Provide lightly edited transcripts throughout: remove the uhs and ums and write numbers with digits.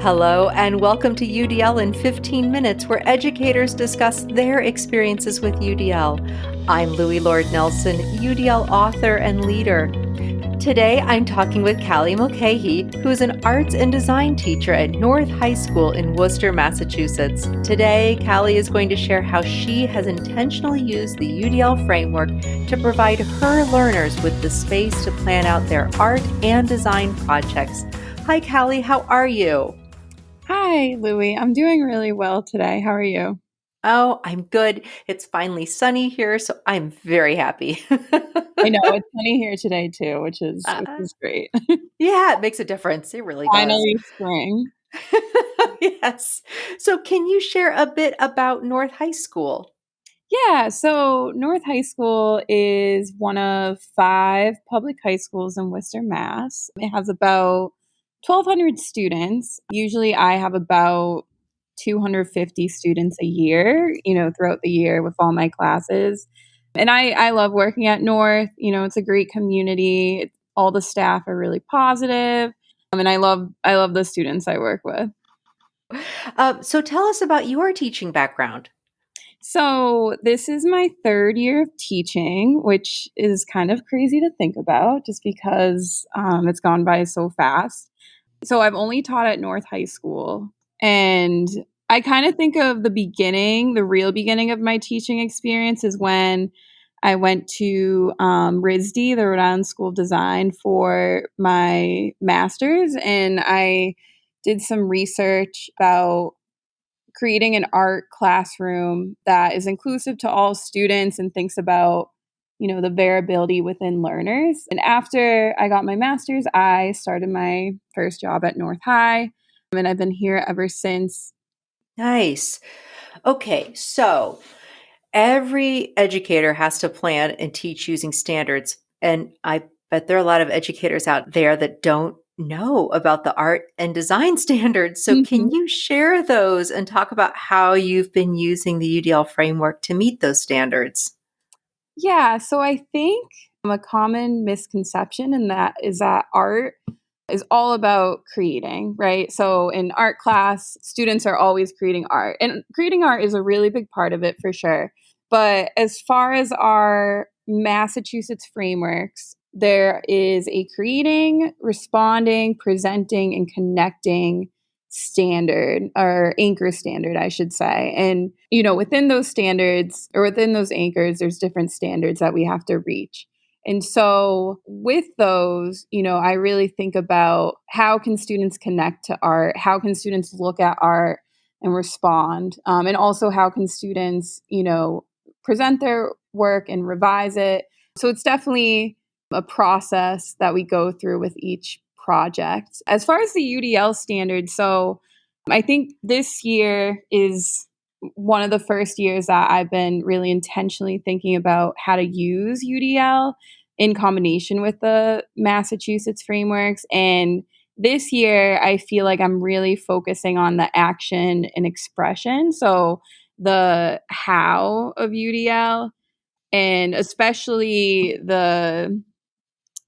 Hello, and welcome to UDL in 15 Minutes, where educators discuss their experiences with UDL. I'm Louie Lord Nelson, UDL author and leader. Today, I'm talking with Callie Mulcahy, who is an arts and design teacher at North High School in Worcester, Massachusetts. Today, Callie is going to share how she has intentionally used the UDL framework to provide her learners with the space to plan out their art and design projects. Hi, Callie, how are you? Hi, Louie. I'm doing really well today. How are you? Oh, I'm good. It's finally sunny here, so I'm very happy. I know it's sunny here today too, which is which Uh, is great. yeah, it makes a difference. It really does. Finally spring. Yes. So, can you share a bit about North High School? Yeah, so North High School is one of 5 public high schools in Worcester, Mass. It has about 1,200 students. Usually I have about 250 students a year, throughout the year with all my classes. And I love working at North. It's a great community. All the staff are really positive. And I love the students I work with. So, tell us about your teaching background. So, this is my 3rd year of teaching, which is kind of crazy to think about just because it's gone by so fast. So, I've only taught at North High School. And I kind of think of the beginning, the real beginning of my teaching experience is when I went to RISD, the Rhode Island School of Design, for my master's. And I did some research about creating an art classroom that is inclusive to all students and thinks about the variability within learners. And after I got my master's, I started my first job at North High, and I've been here ever since. Nice. Okay, so every educator has to plan and teach using standards. And I bet there are a lot of educators out there that don't know about the art and design standards. So, can Mhm. you share those and talk about how you've been using the UDL framework to meet those standards? Yeah, so I think a common misconception in that is that art is all about creating, right? So in art class, students are always creating art, and creating art is a really big part of it for sure. But as far as our Massachusetts frameworks, there is a creating, responding, presenting, and connecting standard or anchor standard, I should say. And, within those standards or within those anchors, there's different standards that we have to reach. And so with those, I really think about how can students connect to art? How can students look at art and respond? And also how can students, present their work and revise it? So it's definitely a process that we go through with each project. As far as the UDL standard, so I think this year is one of the first years that I've been really intentionally thinking about how to use UDL in combination with the Massachusetts frameworks. And this year, I feel like I'm really focusing on the action and expression. So, the how of UDL, and especially the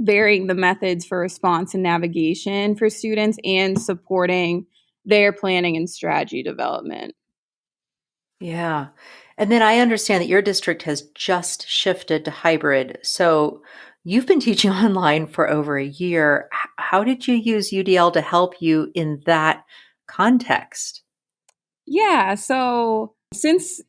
varying the methods for response and navigation for students and supporting their planning and strategy development. Yeah. And then I understand that your district has just shifted to hybrid. So, you've been teaching online for over a year. How did you use UDL to help you in that context? Yeah. So since,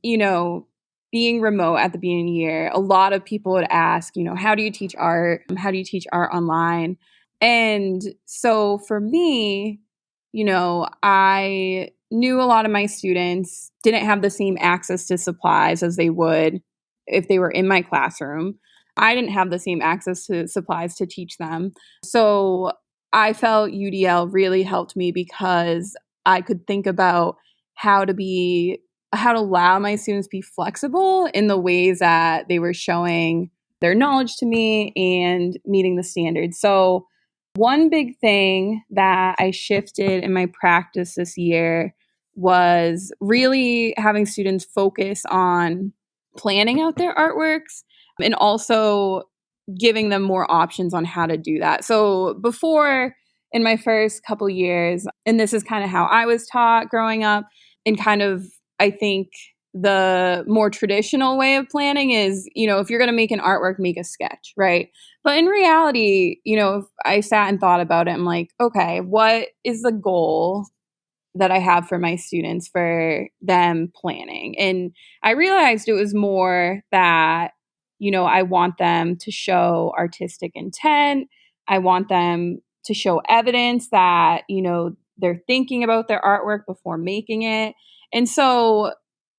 being remote at the beginning of the year, a lot of people would ask, how do you teach art? How do you teach art online? And so for me, I knew a lot of my students didn't have the same access to supplies as they would if they were in my classroom. I didn't have the same access to supplies to teach them. So I felt UDL really helped me because I could think about how to be how to allow my students to be flexible in the ways that they were showing their knowledge to me and meeting the standards. So one big thing that I shifted in my practice this year was really having students focus on planning out their artworks and also giving them more options on how to do that. So before, in my first couple years, and this is kind of how I was taught growing up, and kind of, I think the more traditional way of planning is, if you're going to make an artwork, make a sketch, right? But in reality, if I sat and thought about it, I'm like, okay, what is the goal that I have for my students for them planning? And I realized it was more that, I want them to show artistic intent. I want them to show evidence that, they're thinking about their artwork before making it. And so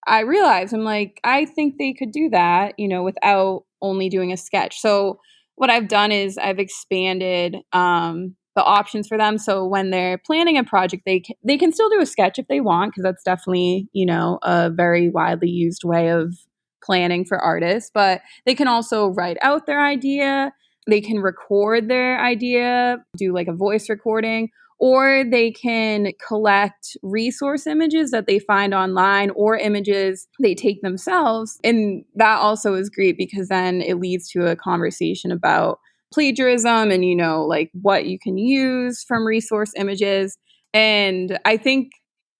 I realized, I'm like, I think they could do that, without only doing a sketch. So what I've done is I've expanded the options for them. So when they're planning a project, they can still do a sketch if they want, because that's definitely, a very widely used way of planning for artists. But they can also write out their idea. They can record their idea, do like a voice recording, or they can collect resource images that they find online or images they take themselves. And that also is great because then it leads to a conversation about plagiarism and, like what you can use from resource images. And I think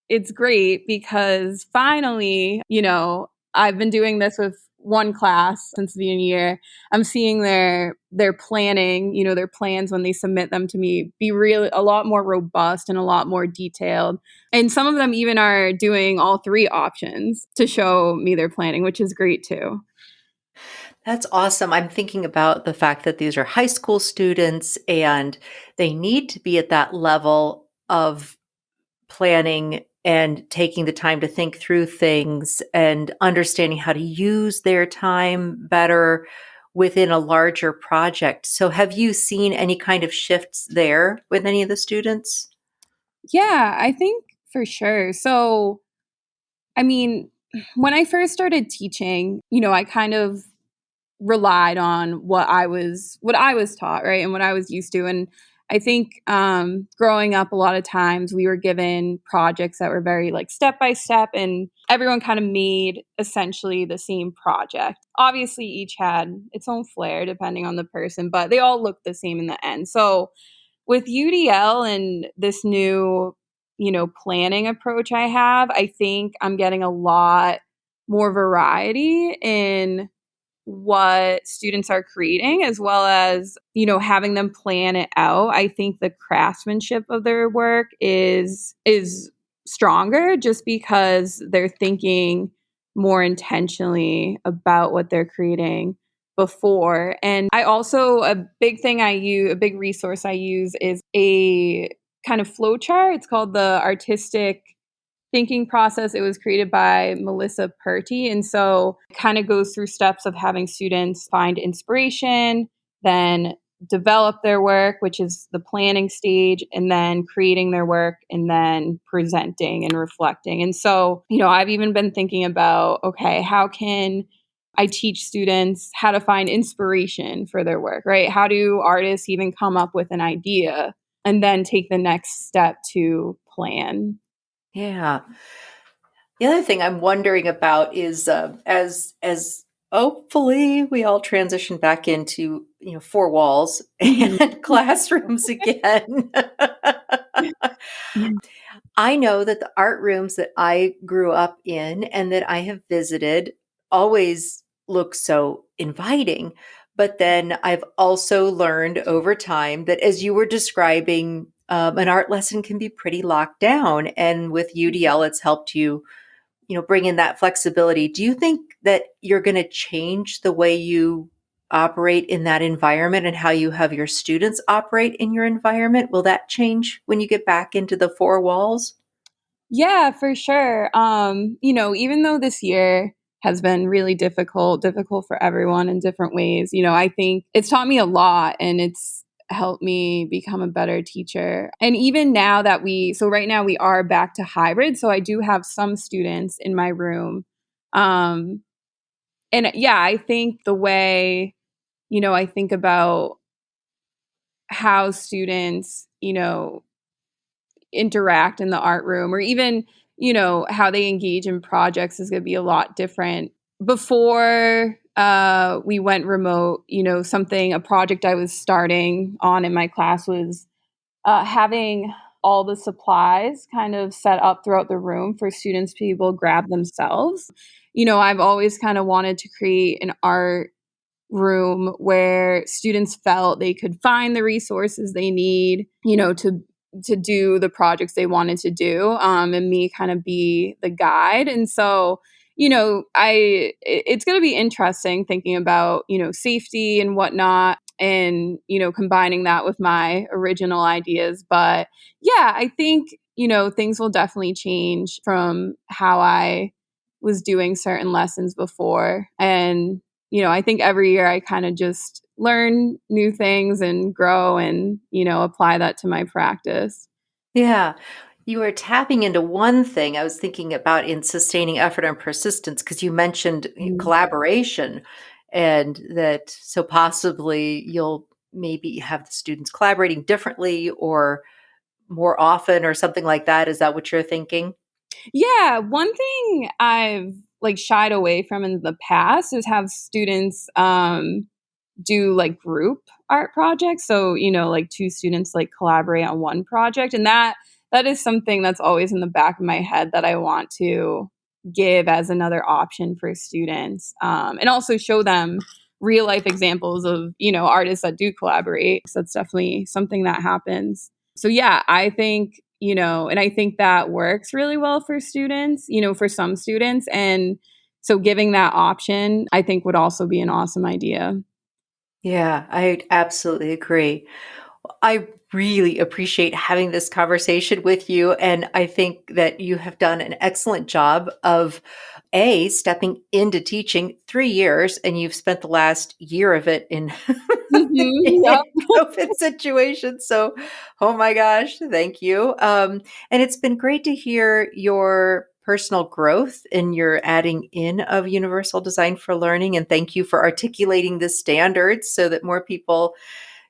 it's great because finally, I've been doing this with one class since the year. I'm seeing their planning, their plans when they submit them to me be really a lot more robust and a lot more detailed. And some of them even are doing all three options to show me their planning, which is great too. That's awesome. I'm thinking about the fact that these are high school students and they need to be at that level of planning and taking the time to think through things and understanding how to use their time better within a larger project. So, have you seen any kind of shifts there with any of the students? Yeah, I think for sure. So, I mean, when I first started teaching, I kind of relied on what I was taught, right? And what I was used to. And I think growing up, a lot of times we were given projects that were very like step by step, and everyone kind of made essentially the same project. Obviously, each had its own flair depending on the person, but they all looked the same in the end. So with UDL and this new, planning approach I have, I think I'm getting a lot more variety in what students are creating, as well as, having them plan it out. I think the craftsmanship of their work is stronger just because they're thinking more intentionally about what they're creating before. And I also, a big resource I use is a kind of flow chart. It's called the artistic thinking process. It was created by Melissa Purty. And so it kind of goes through steps of having students find inspiration, then develop their work, which is the planning stage, and then creating their work, and then presenting and reflecting. And so, I've even been thinking about, okay, how can I teach students how to find inspiration for their work, right? How do artists even come up with an idea and then take the next step to plan? Yeah. The other thing I'm wondering about is as hopefully we all transition back into four walls Mhm. and classrooms again. I know that the art rooms that I grew up in and that I have visited always look so inviting. But then I've also learned over time that as you were describing, an art lesson can be pretty locked down. And with UDL, it's helped you, bring in that flexibility. Do you think that you're going to change the way you operate in that environment and how you have your students operate in your environment? Will that change when you get back into the four walls? Yeah, for sure. Even though this year has been really difficult for everyone in different ways, I think it's taught me a lot and it's helped me become a better teacher. And even now that so right now we are back to hybrid. So I do have some students in my room. Um, and yeah, I think the way, I think about how students, interact in the art room, or even how they engage in projects is going to be a lot different. Before we went remote, a project I was starting on in my class was having all the supplies kind of set up throughout the room for students to be able to grab themselves. I've always kind of wanted to create an art room where students felt they could find the resources they need, to do the projects they wanted to do, and me kind of be the guide. And so, it's going to be interesting thinking about, safety and whatnot, and, combining that with my original ideas. But yeah, I think, things will definitely change from how I was doing certain lessons before. And I think every year I kind of just learn new things and grow and, apply that to my practice. Yeah. You were tapping into one thing I was thinking about in sustaining effort and persistence because you mentioned Mm. collaboration, and that so possibly you'll maybe have the students collaborating differently or more often or something like that. Is that what you're thinking? Yeah, one thing I've like shied away from in the past is have students do like group art projects. So, like two students like collaborate on one project. And that is something that's always in the back of my head that I want to give as another option for students. And also show them real life examples of, artists that do collaborate. So that's definitely something that happens. So yeah, I think, and I think that works really well for students, for some students. And so giving that option, I think would also be an awesome idea. Yeah, I absolutely agree. I really appreciate having this conversation with you. And I think that you have done an excellent job of stepping into teaching 3 years, and you've spent the last year of it in, Mhm, in yep. COVID situations. So, oh my gosh, thank you. And it's been great to hear your personal growth and your adding in of universal design for learning. And thank you for articulating the standards so that more people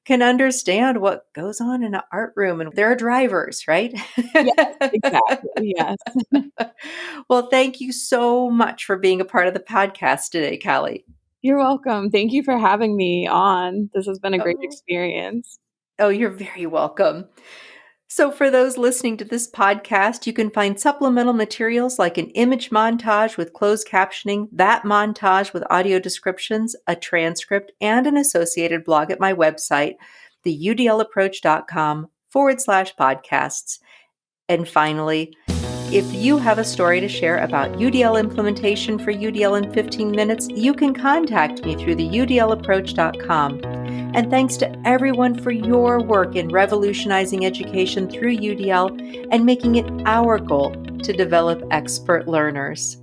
can understand what goes on in an art room, and there are drivers, right? Yes, exactly, yes. Well, thank you so much for being a part of the podcast today, Callie. You're welcome. Thank you for having me on. This has been a great Oh, experience. oh, you're very welcome. So, for those listening to this podcast, you can find supplemental materials like an image montage with closed captioning, that montage with audio descriptions, a transcript, and an associated blog at my website, theudlapproach.com/podcasts. And finally, if you have a story to share about UDL implementation for UDL in 15 minutes, you can contact me through the UDLapproach.com. And thanks to everyone for your work in revolutionizing education through UDL and making it our goal to develop expert learners.